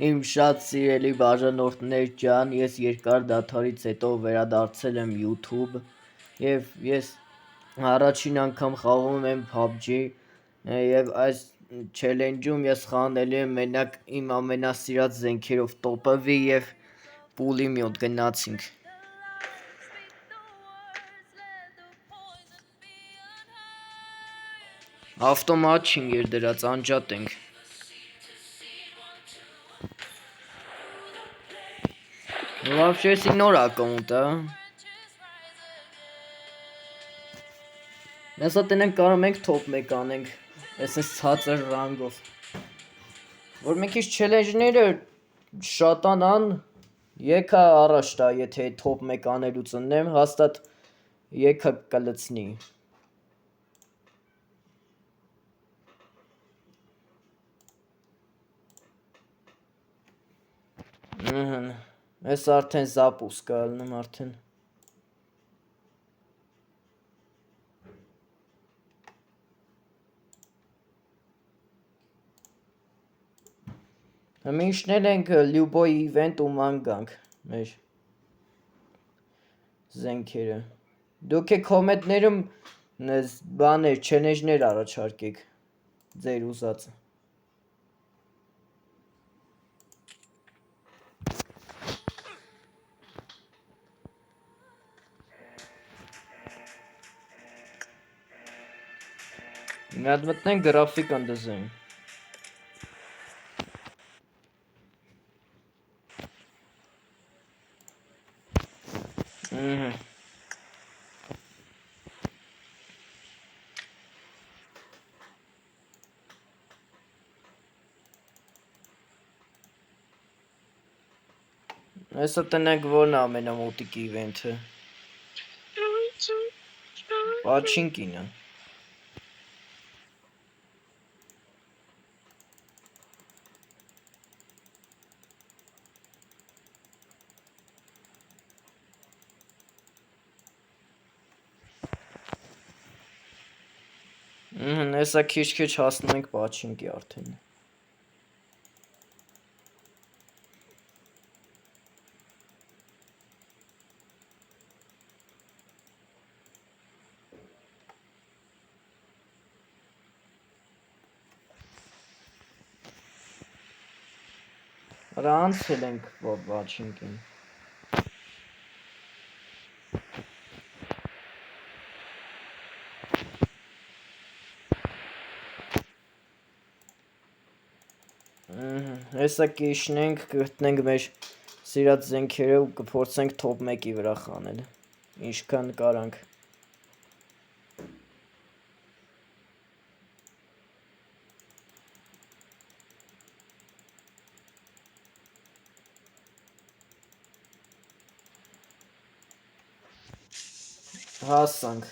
Իմ շատ սիրելի բաժանորդներ ջան, ես երկար դադարից հետո վերադարձել եմ YouTube եւ ես առաջին անգամ խաղում եմ PUBG եւ այս challenge-ում ես խաղանելու եմ մենակ իմ ամենասիրած զենքերով տոպովի եւ պուլի մոտ գնացինք։ Ավտոմատ չինգեր դրած անջատ ենք։ Вообще նոր ակաունտ է։ Հեսա տնենք կարող ենք top 1 անենք, այս ցածր ռանգով։ Որ մի քիչ challenge-ները շատանան, եկա առաջ տա, եթե top 1 անելուց ընեմ, հաստատ եկա կլցնի։ Ես արդեն զապուսկ ալնում արդեն։ Միշտել ենք լյուբոյ իվենտ ու ման գանք մեր զենքերը։ Դուք է կոմենտներում բաներ, challenge-ներ առաջարկեք ձեր ուզածը։ Մի հատ մտնենք գրաֆիկ ընդզենք։ Հեսա տնենք որն ամենամոտիկ իվենթը։ Պաչինկինը։ Հեսա քիչ-քիչ հասնում ենք պաչինկի արդեն։ Արա անցել ենք պաչինկին։ Հեսա կիշնենք, կգտնենք մեր սիրած զենքերը ու կփորձենք top 1-ի վրա խանել, ինչքան կարանք։ Հասանք,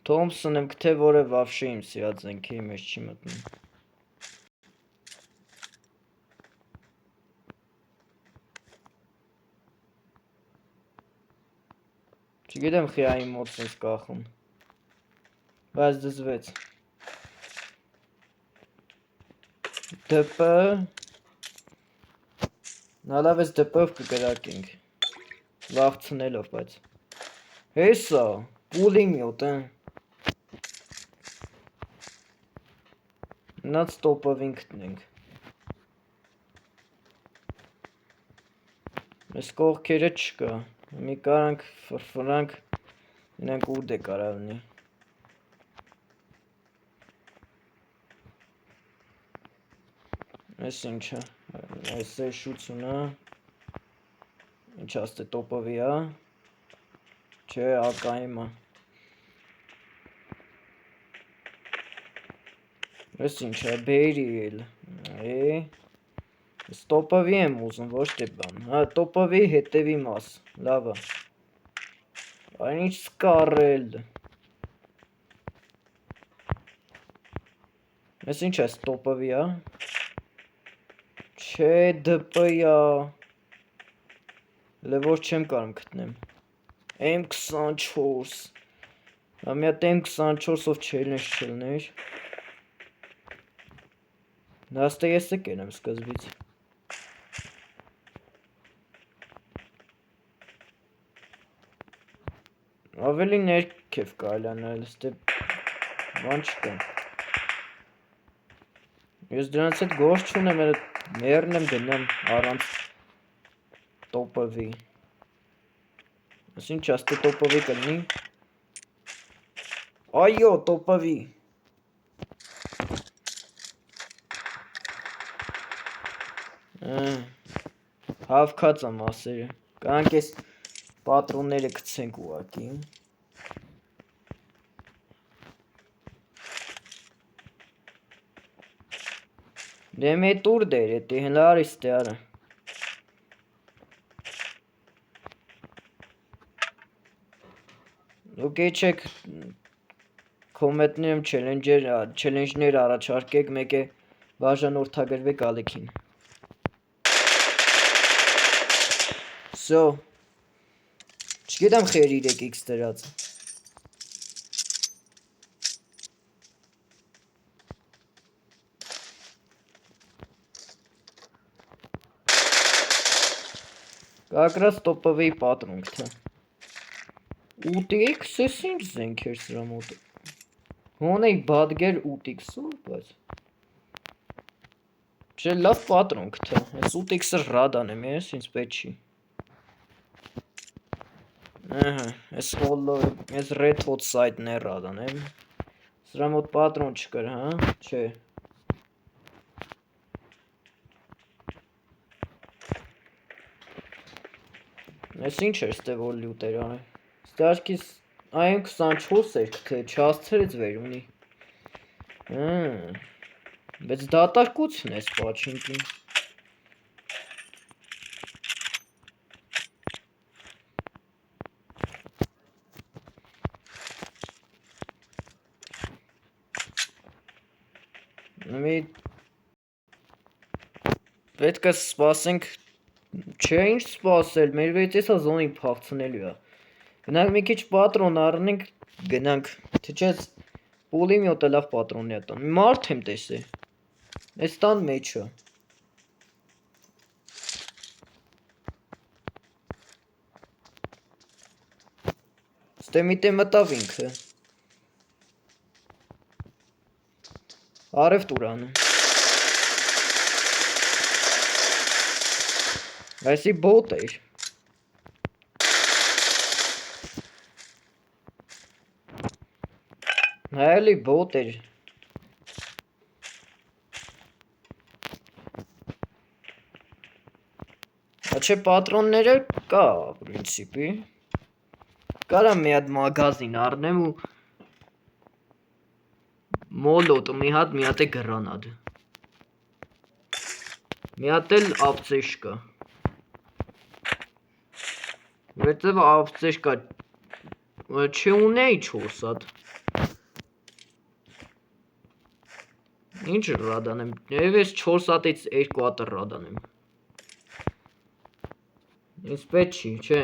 Թոմսոնը թե որը վավշե իմ սիրած զենքերի մեջ չի մտնում։ Չգիտեմ խիայի մոտ sense կախում։ Բայց դզվեց։ DP Նալավ ես DP-ով կգրակենք։ Վաղցնելով, բայց։ Հեսա, պուլի մյոտ, Նած տոպովին գտնենք։ Մեզ կողքերը չկա, մի կարանք ֆրֆրանք, ինենք ուդ է կարավնի։ Ես ինչը, ես է շուցունը, ինչ աստ է տոպովի հա, չէ ակայիմա։ Ես ինչ է, բերի էլ, ես տոպովի եմ ուզում, ոչ թե բան, հա, տոպովի հետևի մաս, լավա, այն ինչ սկարել, Ես ինչ է ստոպովի է։ Չէ դպ-ի է։ Հələ որ չեմ կարում գտնեմ։ M24 Մի հատ M24-ով challenge չլներ։ Նաստե ես է կենեմ սկզբից։ Ավելի ներքև կարելի անել, ստե բան չկա։ Ես դրանց հետ գործ չունեմ, մերն եմ գնամ առանց տոպովի։ Ես ինչ աստե տոպովի կլնի։ Այո, տոպովի։ Հավքած եմ ասերը։ Կանք ես պատրոնները գցենք ուղակի։ Դե մետուր դեր էտի հլարիս դե արա։ Դուք էչեք կոմետներում չելենջներ առաջարկեք, մեկ է բաժանորդագրվեք ալիքին։ Սո, չգիտեմ խեր 3x դրած։ Как раз топовый патрон գտա։ 8x էս ինչ զենք էր սրա մոտ։ Հոնեի բադգեր 8x-ով, բայց չէ լավ պատրոն գտա։ Այս 8x-ը ռադան եմ, ես ինձ պետք չի։ Ահա, այս հոլո, այս red hot site-ն է ռադան եմ։ Սրա մոտ պատրոն չկար, հա, չէ։ Այս ինչ էր ստե որ լյուտ էր անը։ Ստե աչքիս AM24 էր թե չհասցրեց վեր ունի։ Բայց դատարկություն ես պաչինքին։ Պետք է սպասենք Չէ ինչ սպասել, մեր վեց եսա զոնի փաղցնելու է։ Գնանք մի քիչ պատրոն առնենք, գնանք, թե չես պուլիմյոտը լավ պատրոնն է տան։ Մարդ եմ տեսե։ Այս տան մեջը։ Ստե մի տե մտավ ինքը։ Արև տուրանը։ Այսի բոտ էր։ Հայելի բոտ էր։ Աչե պատրոնները կա, պրինցիպի։ Կարամ մի հատ մագազին առնեմ ու մոլոտ մի հատ է գրանադ։ Մի հատ էլ ապծեշկա։ Վերցև ապծեշկա չունեի 4 հատ։ Ինչ ռադան եմ, և ես 4 հատից 2 հատը ռադան եմ։ Ինձ պետք չի, չէ։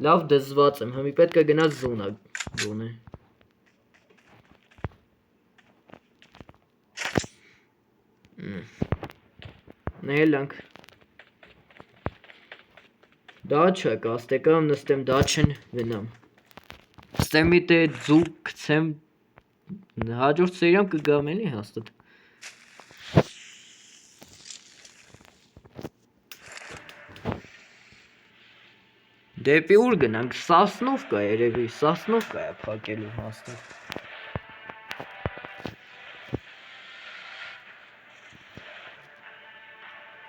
Լավ դզված եմ, հմի պետք է գնաց զոնա գոնե։ Նելանք։ Դաչա կաստե կամ նստեմ դաչեն վնամ։ Ստեմ մի տե ձուկ կցեմ հաջորդ սերիամ կգամ էլի հաստատ։ Դեպի ուր գնանք, Սասնովկա երևի, Սասնովկա է փակելու հաստատ։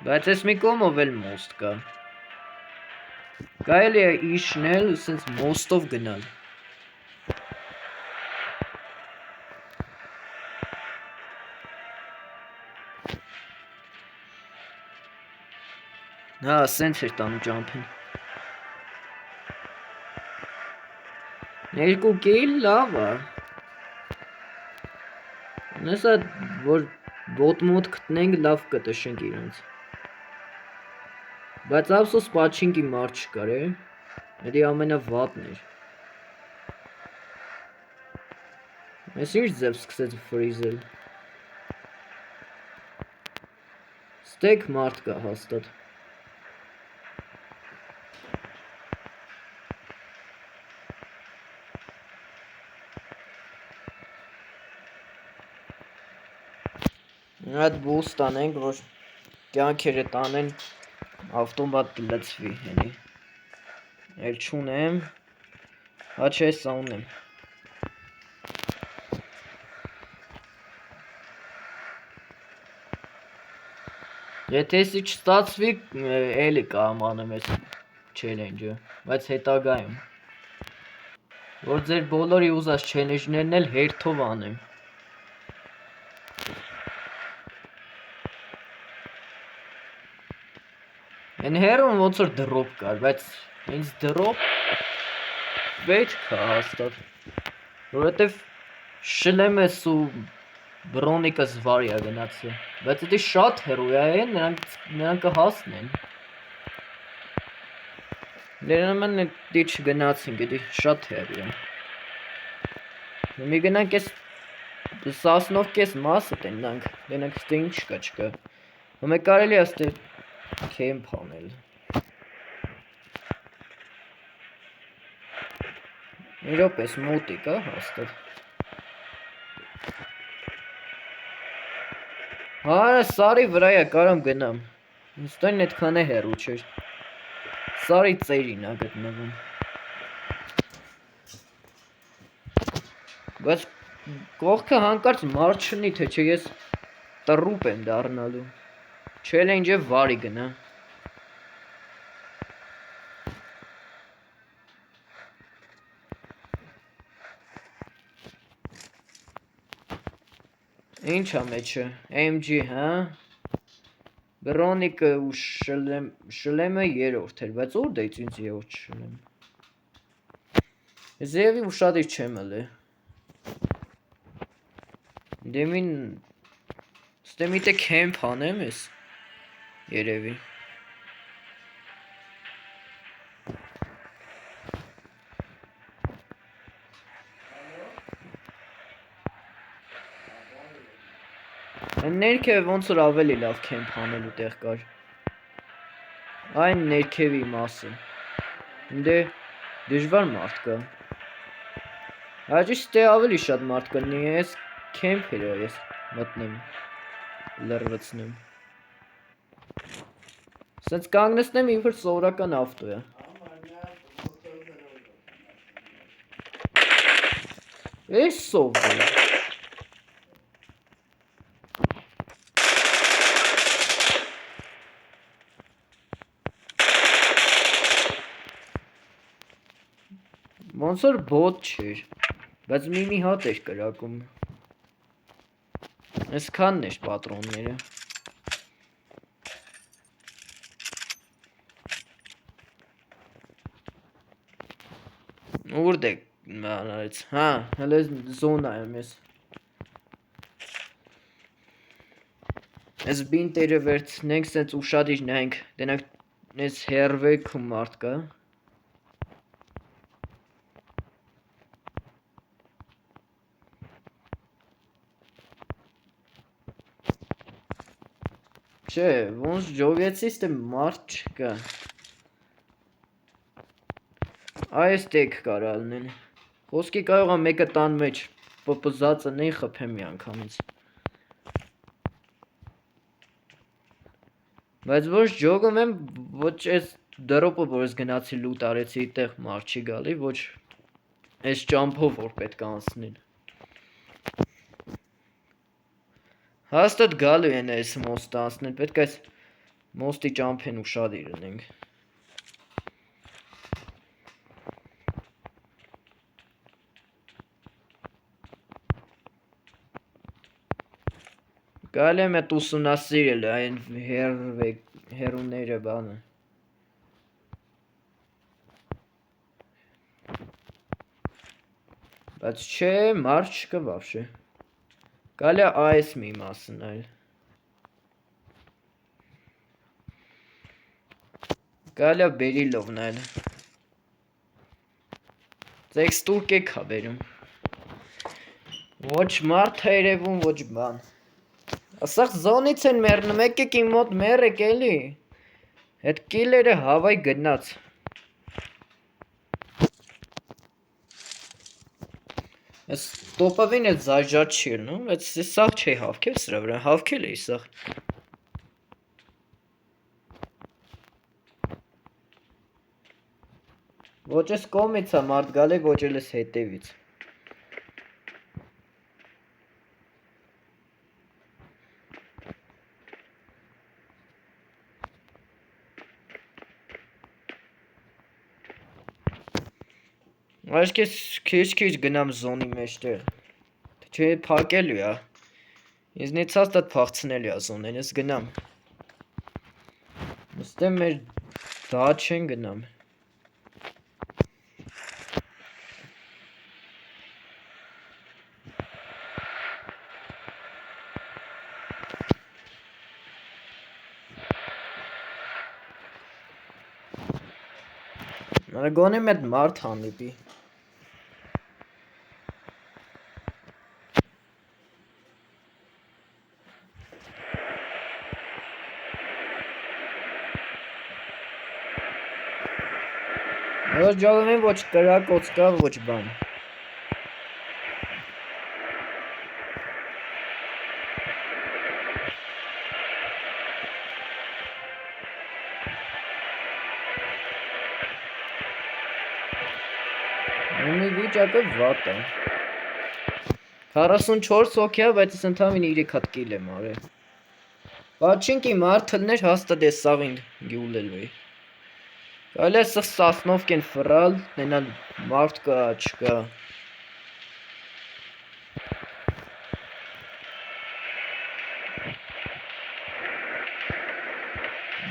Բայց ես մի կողմով էլ մոստ կա։ Կարելի է իշնել, սենց մոստով գնալ։ Հա, սենց էր տանում ճամփին։ Երկու կիլ լավ է։ Հեսա որ ոտ-մոտ գտնենք լավ կտշենք իրենց։ Բայց ափսոս պաչինկի մարդ չկար է։ Էդի ամենավատն էր։ Ես ինչ ձև սկսեց ֆրիզել։ Ստեկ մարդ կա հաստատ։ Այդ բուստ անենք, որ կյանքերը տանեն ավտոմատ կլծվի հենի։ Էլ չունեմ, հա չէ սա ունեմ։ Եթե էսի չստացվի, էլի կամ անեմ ես չելենջը, բայց հետագայում։ Որ ձեր բոլորի ուզած չելենջներն էլ հերթով անեմ։ Են հերոն ոնց որ դրոպ կար, բայց ինձ դրոպ պետք է հաստատ, որովհետև շլեմես ու բրոնիկս վարի է գնացել, բայց էդի շատ հերոյ է, նրանք կհասնեն։ Դերնաման էդի չգնացինք, էդի շատ հերոյ է։ Մի գնանք ես սասնով կես մասը տենանք, դենանք ստե ինչ չկա։ Հոմե կարելի է ստե Camp անել։ Իրոք էս մոտիկ է հաստատ։ Հարը սարի վրա է կարամ գնամ։ Ինստան այդքան է հեռու չէր։ Սարի ծերին է գտնվում։ Բայց կողքը հանկարծ մարդ չնի, թե չէ ես տրուպ եմ դառնալու։ Չելենջը վարի գնա։ Ինչ է մեջը, MG, հա? Բրոնիկը ու շլեմը երորդ էր, բայց որ դեից ինձ երորդ շլեմ։ Զևի ու շատ իր չեմ ըլե։ Դեմին ստե միտե կեմփ անեմ ես, երևի։ Ներքև ոնց որ ավելի լավ կեմփ անելու տեղ կար։ Այն ներքևի մասը։ Դե դժվար մարդ կա։ Հաջիշտ է ավելի շատ մարդ կլինի, ես կեմփերը ես մտնեմ, լրվցնեմ։ Սենց կանգնեցնեմ իբր սովորական ավտո է։ Էս սով է։ Ոնց որ բոտ չէր, բայց մի հատ էր կրակում։ Այսքանն էր պատրոնները։ Ուրդ է մանարեց, հա, հələ զոնա եմ ես։ Ես բինտերը վերցնենք, սենց ուշադիր նայենք, դենանք ես հերվեք ու մարդ կա։ Չէ, ոնց ջովեցի ստե մարդ չկա։ Այս տեք կարալնեն։ Խոսքի կարող է մեկը տան մեջ պպզածը նեի խփեմ մի անգամից։ Բայց ոչ ջոգում եմ, ոչ ես դրոպը, որ ես գնացի լուտ արեցի տեղ մարդ չի գալի, ոչ ես ճամփով որ պետք է անցնին։ Հաստատ գալու են այս մոստը անցնել, պետք է այս մոստի ճամփեն ուշադիր լինենք։ Կարելի է մետ ուսումնասիրել այն հերուները բանը։ Բայց չէ, մարդ չկա վավշե։ Գալի այս մի մասն այլ։ Գալի բերիլովն այլ։ Տեքստուր կեք հա բերում։ Ոչ մարդ է երևում, ոչ բան։ Ասաղ զոնից են մերնում, եկեք իմ մոտ մերեք էլի։ Հետ կիլերը հավայ գնաց։ Ես տոպավին էտ զայժատ չի ելնում, էտ սաղ չի հավքել սրա վրա, հավքել էի սաղ։ Ոչ ես կոմից է մարդ գալ է, ոչ էլ ես հետևից։ Այս քիչ գնամ զոնի մեջտեղ։ Չէ փակելու է։ Ինձնից հաստատ փախցնել է զոնեն, ես գնամ։ Նստեմ մեր դա չեն գնամ։ Գոնե մետ մարդ հանդիպի։ Ոչ ջողում ոչ կրակոց կա, ոչ բան։ Ումի վիճակը վատ է։ 44 հոգի է, բայց ես ընդամին 3 հատ կիլ եմ արել։ Պաչինքի մարդլներ հաստատ է սաղին գյուլել վեի։ Գալի է սղ սասնովք են վրալ, նենան մարդ կա, չկա։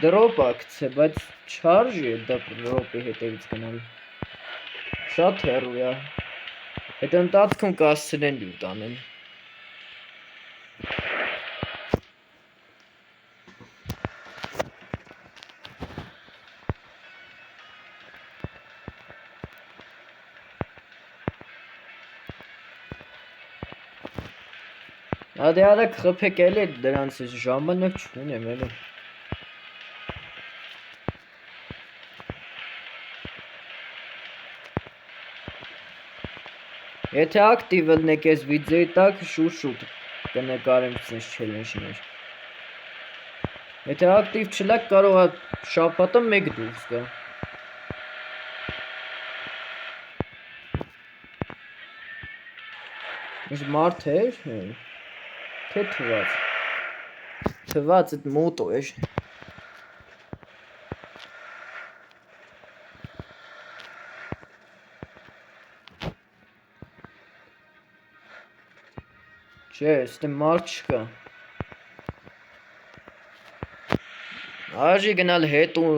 Դրոպ ակցե, բայց չարժի է դա դրոպի հետևից գնալ։ Շատ հեռու է։ Հետ ընտածքում կասցնեն լյուտ անեն։ Ադե արեք խփեք էլի դրանց ժամանակ չունեմ էլի։ Եթե ակտիվ ըլնեք ես վիդեոյի տակ շուտ կնկարեմ ձեզ չելենջներ։ Եթե ակտիվ չլակ կարող է շաբաթը մեկ դուրս գա։ Ես մարդ էր, թե թված։ Թված էտ մոտո էր։ Չէ, ստե մարդ չկա։ Արժի գնալ հետ ու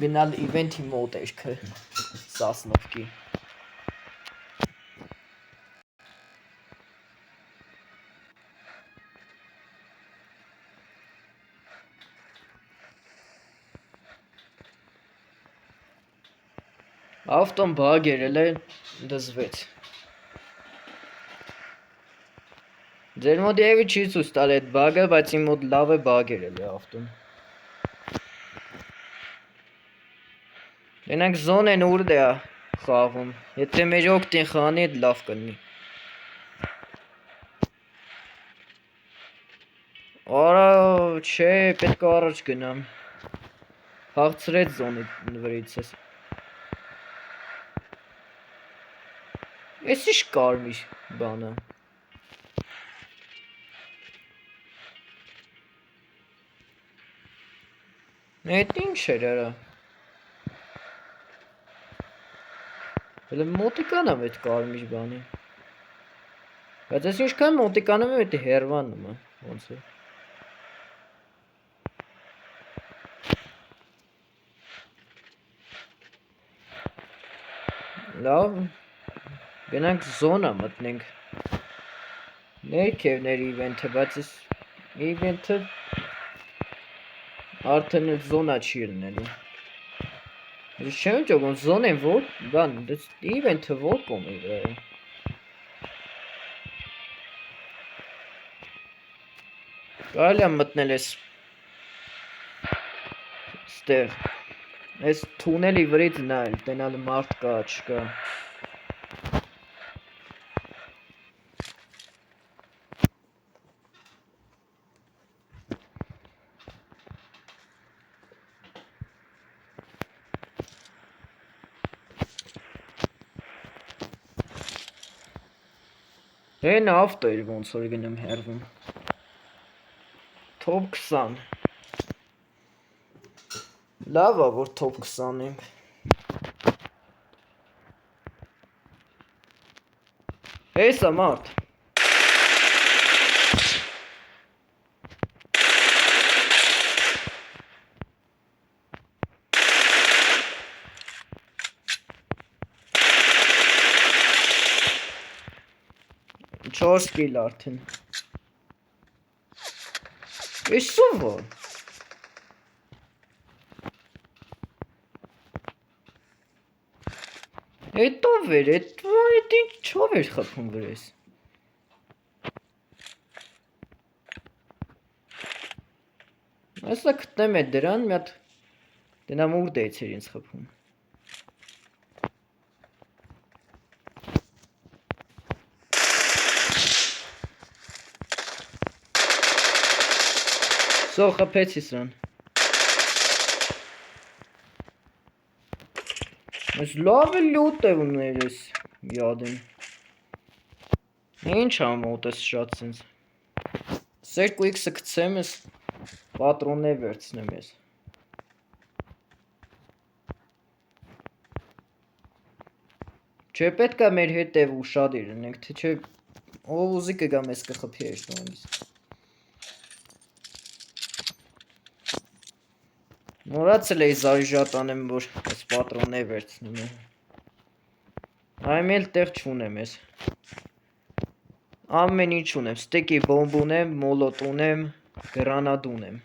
գնալ իվենթի մոտ էր սասնովքի։ Ավտոն բագ երել է, դզվեց։ Ձեր մոտ եվի չի ցույց տալ այդ բագը, բայց իմ մոտ լավ է բագ երել է ավտոն։ Ենանք զոնեն ուրդ է խաղում, եթե մեր օգտին խանի էդ լավ կնի։ Արա, չէ, պետք է առաջ գնամ։ Հաղցրեց զոնի վրից ես։ Ես ինչ կարմիր բանը։ Էդ ինչ էր արա։ Հələ մոտիկան եմ էդ կարմիր բանի։ Բայց ես ինչքան մոտիկանում եմ էդ հերվանում է, ոնց է։ Լավ, գնանք զոնա մտնենք։ Ներքևներ իվենթը, բայց այս իվենթը արդեն զոնա չի ելնելու։ Ես չեմ ճոգում, զոնեն որ, բան, իվենթը որ կոմի վրա է։ Կարելի է մտնել ես ստեղ, ես թունելի վրից նայել, տենալ մարդ կա, չկա։ Են ավտո էր ոնց որ գնեմ հերվում։ Top 20։ Լավ է որ top 20 եմ։ Հեսա մարդ։ Չորս կիլ արդեն։ Ես սովո։ Հետո վեր, այդ ինչ չով էր խփում վրես։ Ասա գտնեմ է դրան, մի հատ դենամ ուր դեից էր ինձ խփում։ Սո խփեցի սրան։ Ես լավ է լուտ է ուներ ես յադեմ։ Ինչ ամոտ ես շատ սենց։ Սերկու X-ը կցեմ ես պատրոններ վերցնեմ ես։ Չէ պետք է մեր հետև ուշադիր լինենք, թե չէ ով ուզի կգա մեզ կխփի այս նույնիսկ։ Մոռացել էի զարիժատ անեմ, որ այս պատրոններ վերցնում եմ։ Այմ էլ տեղ չունեմ ես։ Ամեն ինչ ունեմ, ստեկի բոմբ ունեմ, մոլոտ ունեմ, գրանադ ունեմ։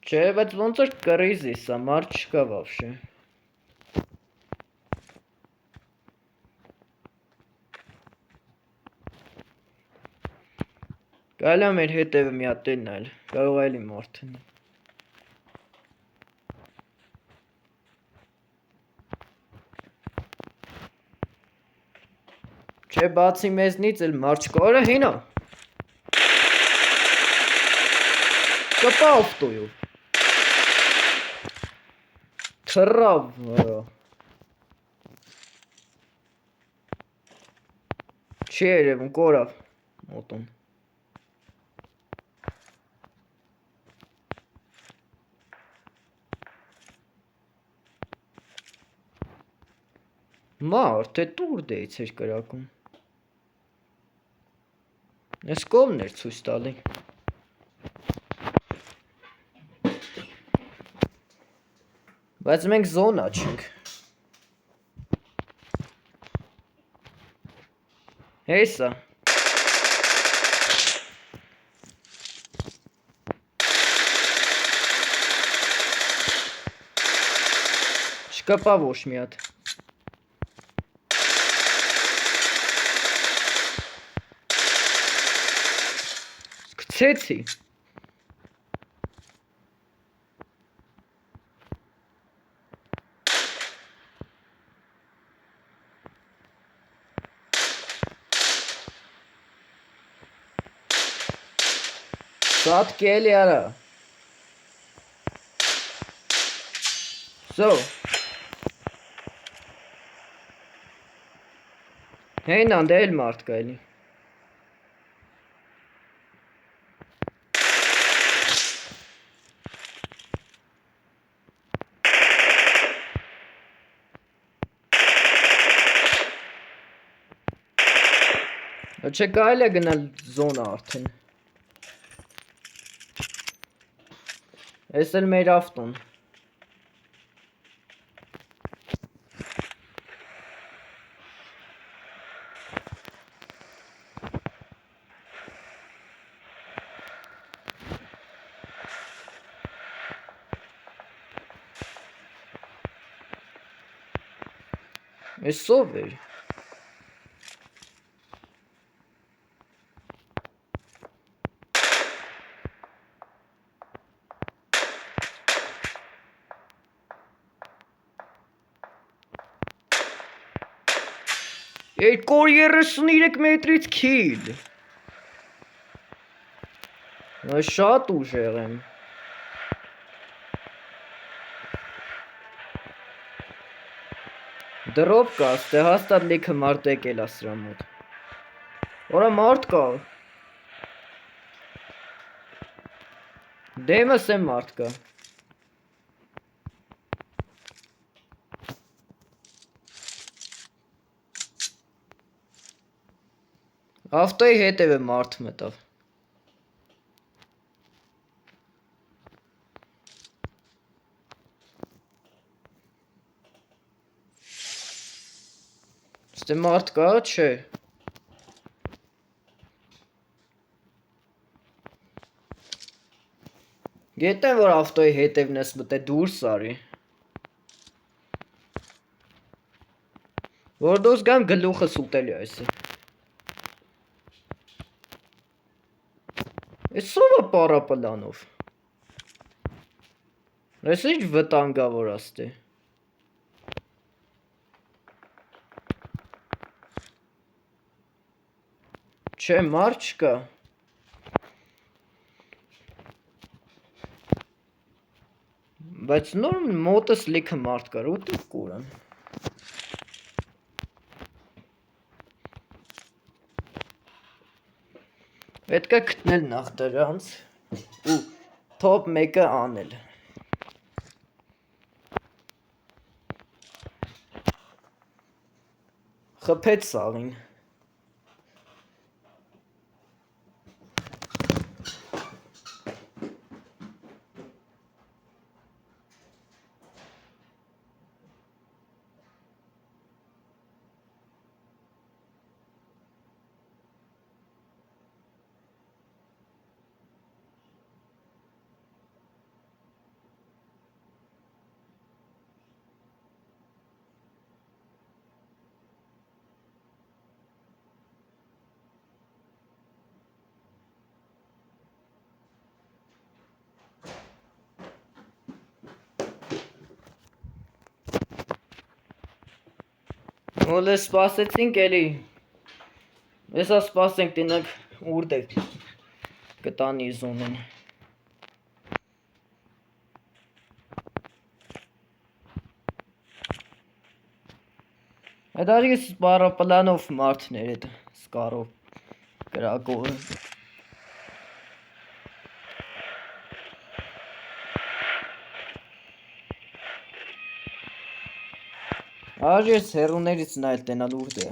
Չէ, բայց ոնց որ կռիզի սա, մարդ չկա վավշե։ Կարելի է մեր հետևը մի հատ նայել, կարող է էլի մարդ լինի։ Չէ բացի մեզնից էլ մարդ չկա, արա հինա։ Կպա ավտոյով։ Թռավ վրա։ Չի երևում, կորավ մոտում։ Մարդ, է տուր դեից էր կրակում։ Ես կողմն էր ցույց տալի։ Բայց մենք զոնա չենք։ Հեսա։ Չկպա ոչ մի հատ։ Սկցեցի։ Սատկի էլի արա։ Սո։ Հեին անդե էլ մարդ կա էլի։ Չէ կարելի է գնալ զոնա արդեն։ Էս էլ մեր ավտոն։ Էս ով էր։ Երկոր 33 մետրից քիլ։ Շատ ուժեղ եմ։ Դրոպ կա, ստե հաստատ լիքը մարդ եկել է սրա մոտ։ Որա մարդ կա։ Դեմս եմ մարդ կա։ Ավտոյի հետևը մարդ մտավ։ Ստե մարդ կա, չէ։ Գիտեմ, որ ավտոյի հետևն ես մտե դուրս արի։ Որ դուս գամ գլուխս ուտելի այսի։ Էս ով է պարապլանով։ Ես ինչ վտանգավոր աստե։ Չէ, մարդ չկա։ Բայց նոր մոտս լիքը մարդ կար, ուտի կուրան։ Պետք է գտնել նախ դրանց ու top 1-ը անել։ Խփեց սաղին։ Ոլե սպասեցինք էլի։ Եսա սպասենք տնակ ուրդ եք կտանի զոնեն։ Այդ արիգս պարապլանով մարդներ էդ սկարով կրակովը։ Ար ես հերուներից նայել տենալ ուրդ է։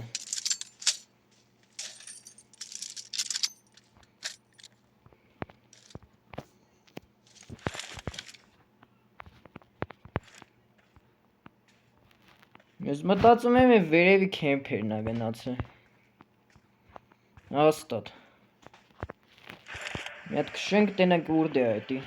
Ես մտածում եմ վերևի քեմփերն է գնացել։ Հաստատ։ Մի հատ քշենք տենակ ուրդ է այդի։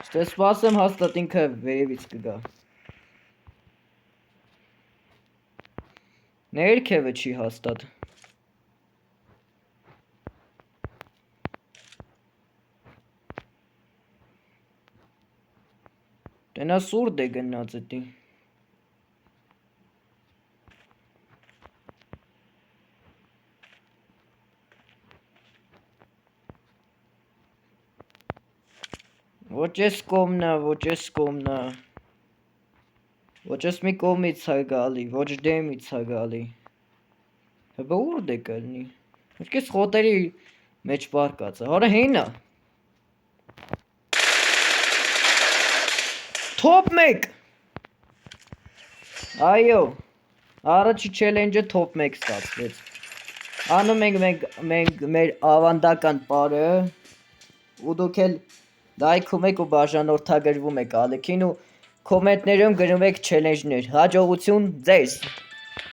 Ստե սպասեմ հաստատ ինքը վերևից կգա։ Ներքևը չի հաստատ։ Տենա սուրդ է գնաց էդի։ Ոչ ես կոմնա, ոչ ես կոմնա։ Ոչ ես մի կողմից է գալի, ոչ դեմից է գալի։ Հəbə ուրդ է կլնի։ Ոչ կես խոտերի մեջ պարկած է, հորը հինա։ Top 1 Այո, առաջի չելենջը top 1 ստացվեց։ Անում ենք մեր ավանդական պարը ու դուք էլ լայքում եք ու բաժանորդագրվում եք ալիքին ու կոմենտներում գրում եք չելենջներ, հաջողություն ձեզ։